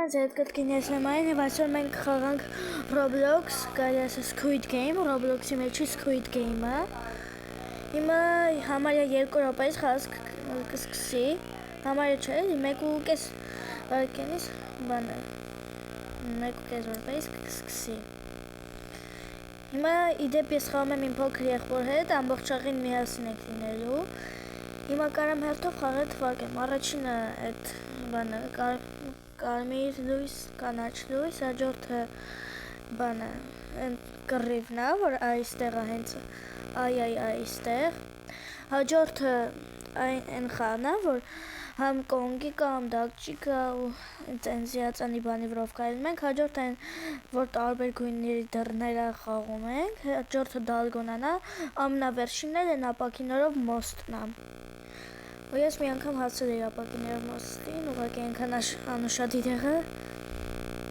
Ձեդ կտկինեցնեմ այն և այսօր մենք խաղանք Roblox, կարելի ասել Squid Game, Roblox-ի մեջի Squid Game-ը։ Հիմա համարյա 2 րոպեից խաղը կսկսի, համարյա չէ, 1.5 վայրկյանից բանը, 1.5 րոպեից կսկսի։ Հիմա իդեպ ես խաղում եմ իմ փոքր եղբոր հետ, ամբողջ աղին միասին եք լինելու։ Հիմա կարամ հերթով խաղը թվարկեմ, առաջինը այդ բանը կարմիր լույս, կանաչ լույս, հաջորդը բանը կռիվն է, որ այստեղ է հենց այստեղ, հաջորդը այն խաղն է, որ համ կոնգի կա, համ դակճի կա ու ծենզիածանի բանի վրով կայլում ենք, հաջորդը այն, որ տարբեր գույնների դռները խաղում ենք, հաջորդը դալգոնան է, ամնավերջինն էլ են ապակիներով մոստն է։ Ու ես մի անգամ հասել էի ապակիներով մոստին, ուղղակի այնքան անուշադիր եղա,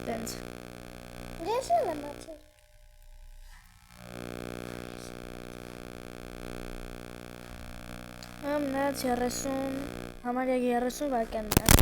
տենց։ Ես էլ եմ ացել։ Մնաց 30, համարյա 30 վայրկյան մնաց։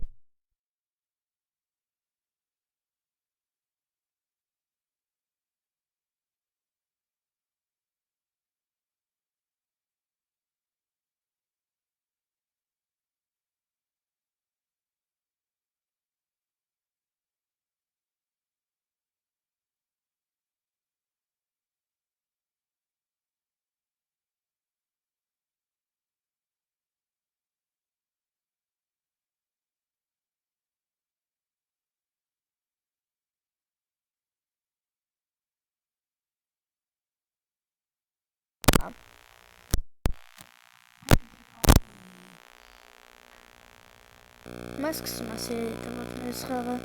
Հիմա սկսում է սիրելի տղաներս խաղը։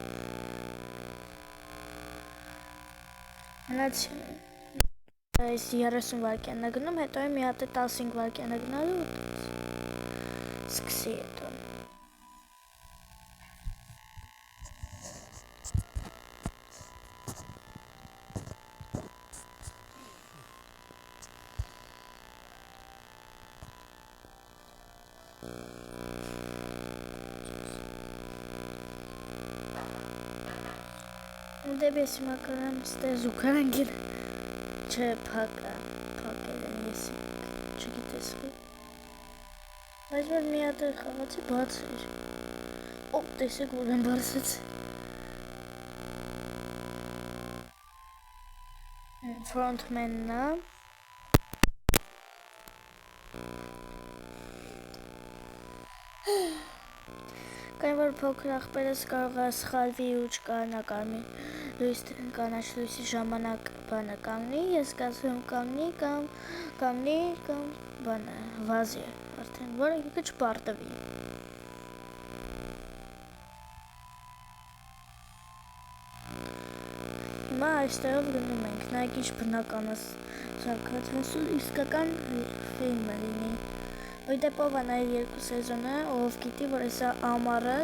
Մնաց այս 30 վայրկյանն է գնում, հետո մի հատ 15 վայրկյան է գնալու ու սկսի հետո։ Դեպ ես հիմա կարամ ստեղ զուգարանգել, չէ պակել եմ ես չգիտեսվի, բայց որ մի հատ խաղացի բաց էր, ոպ տեսեք որ եմ բարսեց, ֆրոնթմենն է, կային որ փոքր աղբերս կարող է սխալվի ու չկարանա կարմիր լույս կանաչ լույսի ժամանակ բանը կանգնի, ես կասեմ կանգնի կամ բանը վազի արդեն, որը ինքը չպարտվի։ Հիմա այստեղով գնում ենք, նայեք ինչ բնական է զարգացվելու, իսկական ֆիլմ է լինի։ Ոյդեպով է նայել 2 սեզոնը, ով գիտի, որ հեսա ամառը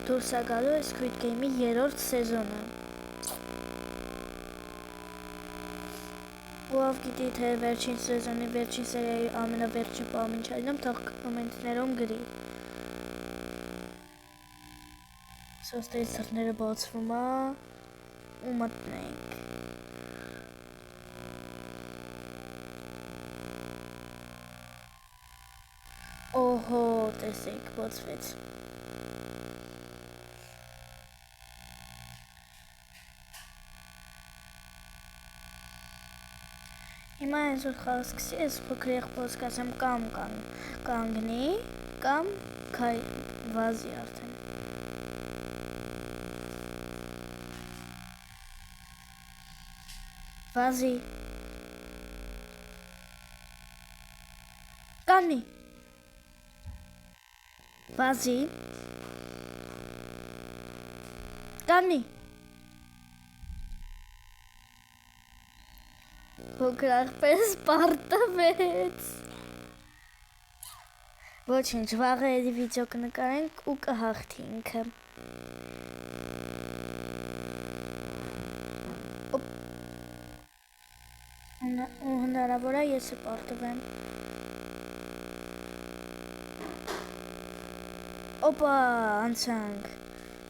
դուրս է գալու է Squid Game-ի 3-րդ սեզոնը։ Ու ով գիտի, թե վերջին սեզոնի վերջին սերիայի ամենավերջին պահում ինչ է լինում, թող կոմենտներում գրի։ Սոստերի սրտները բացվում է ու մտնենք։ Օհո, տեսեք, բացվեց։ Հիմա հենց որ խաղը սկսի, ես փոքր եղբորս կասեմ կամ կանգնի, կամ վազի արդեն։ Վազի։ Կանգնի։ Վազի։ Կանգնի։ Փոքր աղբերս պարտվեց։ Ոչինչ, վաղը էլի վիդեո կնկարենք ու կհաղթի ինքը։ Ու հնարավոր է ես պարտվեմ։ Օպա, անցանք։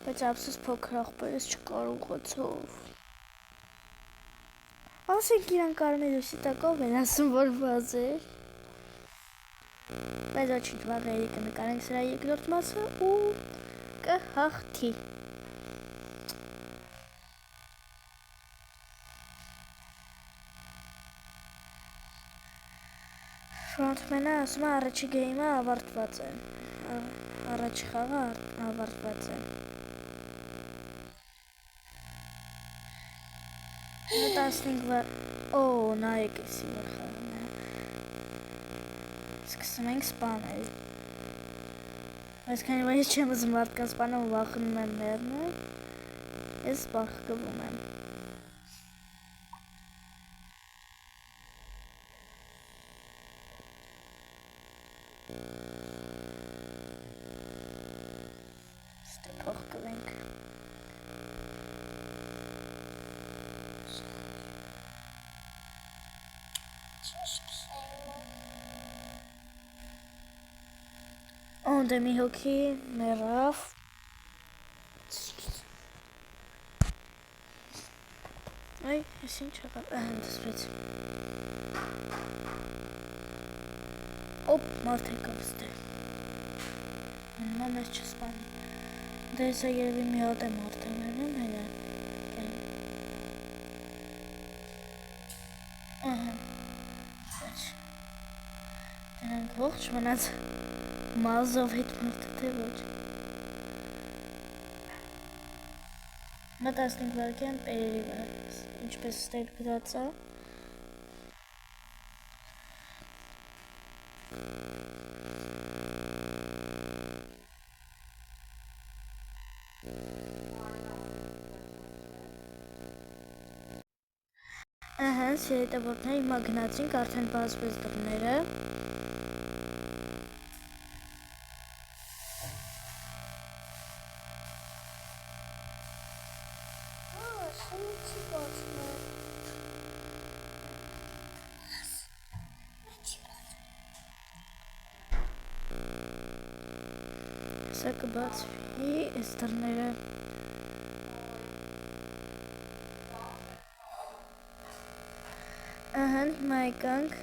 Բայց ափսոս փոքր աղբերս չկարողացավ։ Ասենք իրան կարմիր լույսի տակով են ասում, որ բաց էր։ Բայց ոչինչ, վաղ երիկը նկարենք սրա երկրորդ մասը ու կհաղթի։ Ֆրոնթմենը ասում է առաջի գեյմը ավարտված է։ Առաջի խաղը ավարտված է։ 15 Օ, նայեք էսի որ խաղն է։ Սկսում ենք սպանել։ Բայց քանի որ ես չեմ ուզում մարդկանց սպանել ու վախենում եմ մեռնել, ես բախկվում եմ։ Ստե փոխկվենք։ Դե մի հոգի մեռավ։ Այ, ես ինչ եղավ, դեսվեց։ Օպ, մարդ եկավ ստե։ Նա մեզ չսպանի։ Դե սա երևի մի հատ է մարդ է մերնում, հենա։ Ահա։ Դրանք ողջ մնաց մազով հետ մարդը թե ոչ։ Մա 15 վարկյան պերերի վրա, ինչպես ստել գրած է։ Ահա, սիրետավորներ հիմա գնացինք, արդեն բացվեց դռները։ Սա կբացվի այս դռները։ Ահա, հիմա եկանք։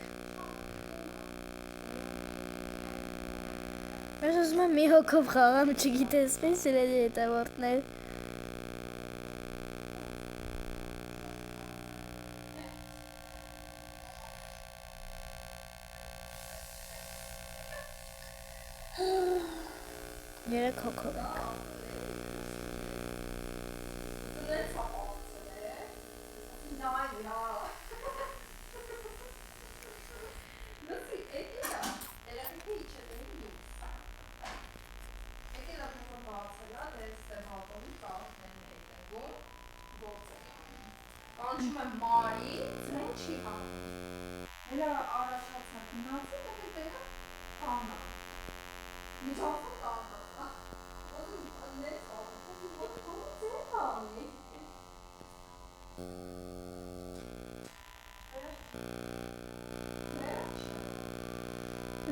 Ես ուզում եմ մի հոգով խաղամ, չգիտես մի սիրելի հետևորդներ։ Երեք հոգով ենք։ Կանչում եմ Մարի, ծնեն չի հանում։ Հելա առաջացա գնացի, հետո տեղը տանա։ Միջավը տանա։ Ոնց տանես, ոնց տանի։